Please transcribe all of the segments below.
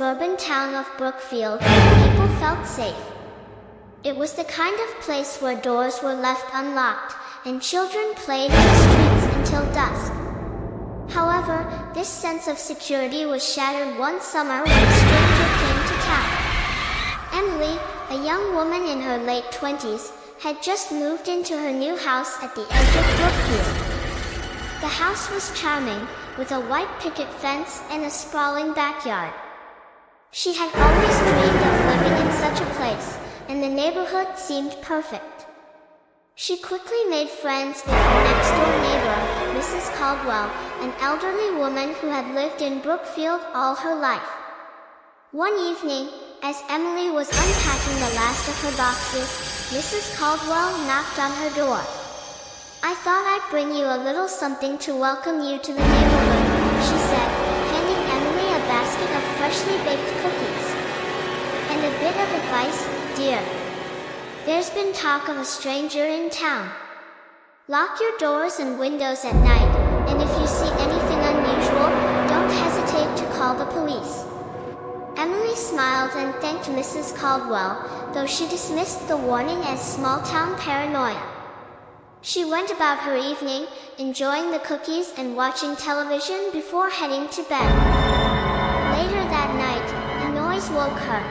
suburban town of Brookfield, people felt safe. It was the kind of place where doors were left unlocked, and children played in the streets until dusk. However, this sense of security was shattered one summer when a stranger came to town. Emily, a young woman in her late 20s, had just moved into her new house at the edge of Brookfield. The house was charming, with a white picket fence and a sprawling backyard. She had always dreamed of living in such a place, and the neighborhood seemed perfect. She quickly made friends with her next-door neighbor, Mrs. Caldwell, an elderly woman who had lived in Brookfield all her life. One evening, as Emily was unpacking the last of her boxes, Mrs. Caldwell knocked on her door. "I thought I'd bring you a little something to welcome you to the neighborhood," she said, handing Emily a basket of freshly baked cookies. "And a bit of advice, dear. There's been talk of a stranger in town. Lock your doors and windows at night, and if you see anything unusual, don't hesitate to call the police." Emily smiled and thanked Mrs. Caldwell, though she dismissed the warning as small-town paranoia. She went about her evening, enjoying the cookies and watching television before heading to bed. Later that night, a noise woke her.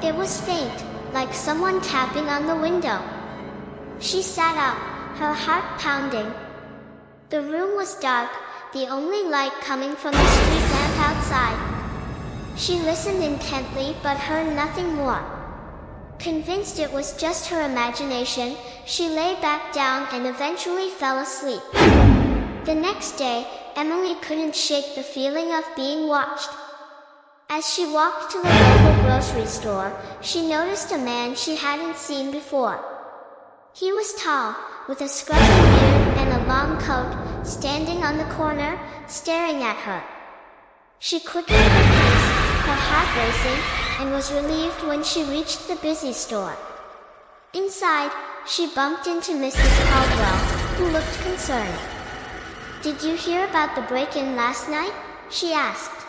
It was faint, like someone tapping on the window. She sat up, her heart pounding. The room was dark, the only light coming from the street lamp outside. She listened intently but heard nothing more. Convinced it was just her imagination, she lay back down and eventually fell asleep. The next day, Emily couldn't shake the feeling of being watched. As she walked to the local grocery store, she noticed a man she hadn't seen before. He was tall, with a scruffy beard and a long coat, standing on the corner, staring at her. She quickened her pace, her heart racing, and was relieved when she reached the busy store. Inside, she bumped into Mrs. Caldwell, who looked concerned. "Did you hear about the break-in last night?" she asked.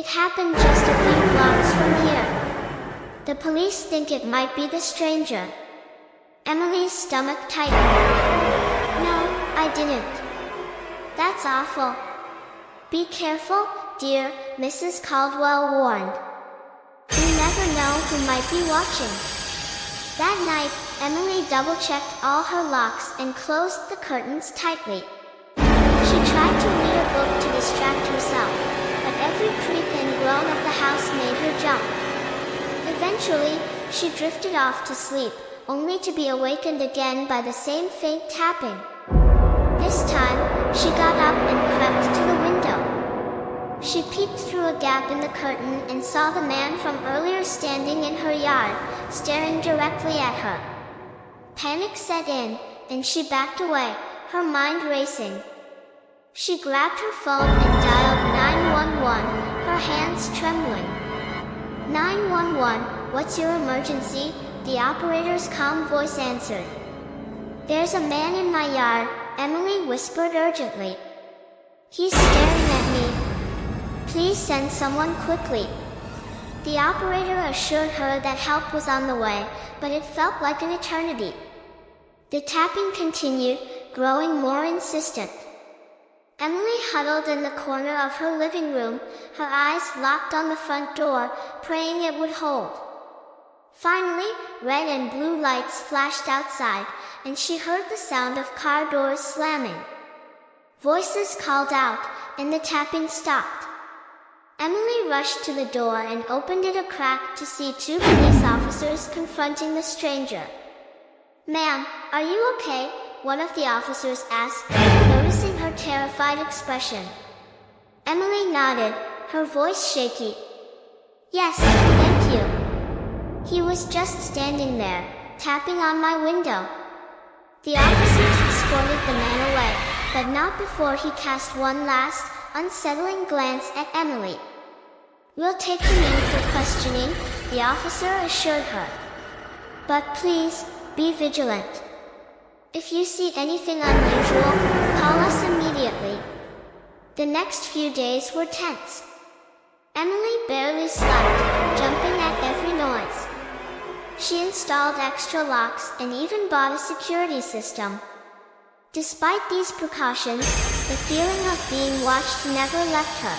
"It happened just a few blocks from here. The police think it might be the stranger." Emily's stomach tightened. "No, I didn't." "That's awful." "Be careful, dear," Mrs. Caldwell warned. "You never know who might be watching." That night, Emily double-checked all her locks and closed the curtains tightly. She tried to read a book to distract herself, but every creak and groan of the house made her jump. Eventually, she drifted off to sleep, only to be awakened again by the same faint tapping. This time, she got up and crept to the window. She peeked through a gap in the curtain and saw the man from earlier standing in her yard, staring directly at her. Panic set in, and she backed away, her mind racing. She grabbed her phone and dialed 911, her hands trembling. "911, what's your emergency?" the operator's calm voice answered. "There's a man in my yard," Emily whispered urgently. "He's staring at me. Please send someone quickly." The operator assured her that help was on the way, but it felt like an eternity. The tapping continued, growing more insistent. Emily huddled in the corner of her living room, her eyes locked on the front door, praying it would hold. Finally, red and blue lights flashed outside, and she heard the sound of car doors slamming. Voices called out, and the tapping stopped. Emily rushed to the door and opened it a crack to see two police officers confronting the stranger. "Ma'am, are you okay?" one of the officers asked, noticing her terrified expression. Emily nodded, her voice shaky. "Yes, thank you." He was just standing there, tapping on my window. The officers escorted the man away, but not before he cast one last, unsettling glance at Emily. "We'll take him in for questioning," the officer assured her. "But please, be vigilant. If you see anything unusual, call us immediately." The next few days were tense. Emily barely slept, jumping at every noise. She installed extra locks and even bought a security system. Despite these precautions, the feeling of being watched never left her.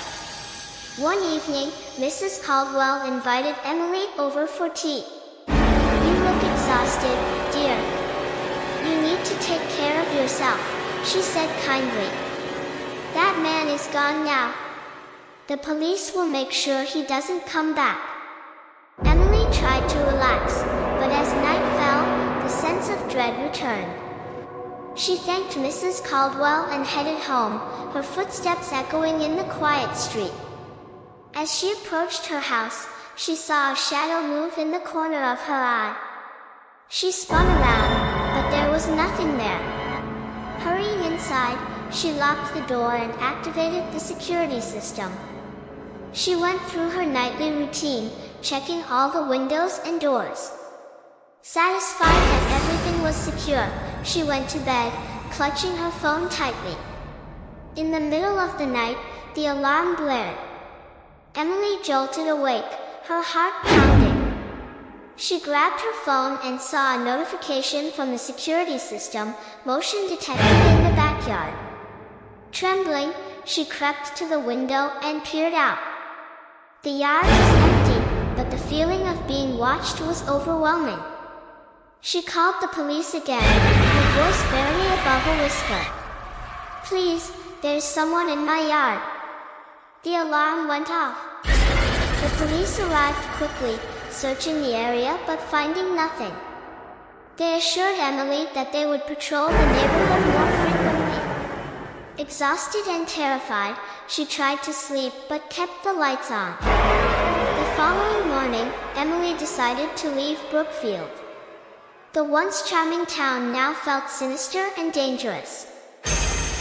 One evening, Mrs. Caldwell invited Emily over for tea. "You look exhausted, dear. You need to take care of yourself," she said kindly. "That man is gone now. The police will make sure he doesn't come back." Emily tried to relax, but as night fell, the sense of dread returned. She thanked Mrs. Caldwell and headed home, her footsteps echoing in the quiet street. As she approached her house, she saw a shadow move in the corner of her eye. She spun around, but there was nothing there. Hurrying inside, she locked the door and activated the security system. She went through her nightly routine, checking all the windows and doors. Satisfied that everything was secure, she went to bed, clutching her phone tightly. In the middle of the night, the alarm blared. Emily jolted awake, her heart pounding. She grabbed her phone and saw a notification from the security system, motion detected in the backyard. Trembling, she crept to the window and peered out. The yard was empty, but the feeling of being watched was overwhelming. She called the police again, her voice barely above a whisper. "Please, there's someone in my yard." The alarm went off. The police arrived quickly, searching the area but finding nothing. They assured Emily that they would patrol the neighborhood more frequently. Exhausted and terrified, she tried to sleep but kept the lights on. The following morning, Emily decided to leave Brookfield. The once charming town now felt sinister and dangerous.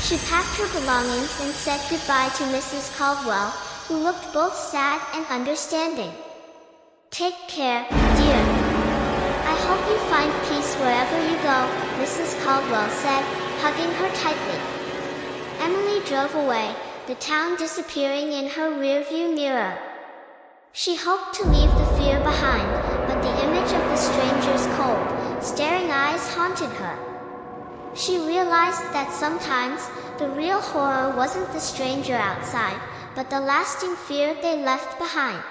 She packed her belongings and said goodbye to Mrs. Caldwell, who looked both sad and understanding. "Take care, dear. I hope you find peace wherever you go," Mrs. Caldwell said, hugging her tightly. Emily drove away, the town disappearing in her rearview mirror. She hoped to leave the fear behind, but the image of the stranger's cold, staring eyes haunted her. She realized that sometimes, the real horror wasn't the stranger outside, but the lasting fear they left behind.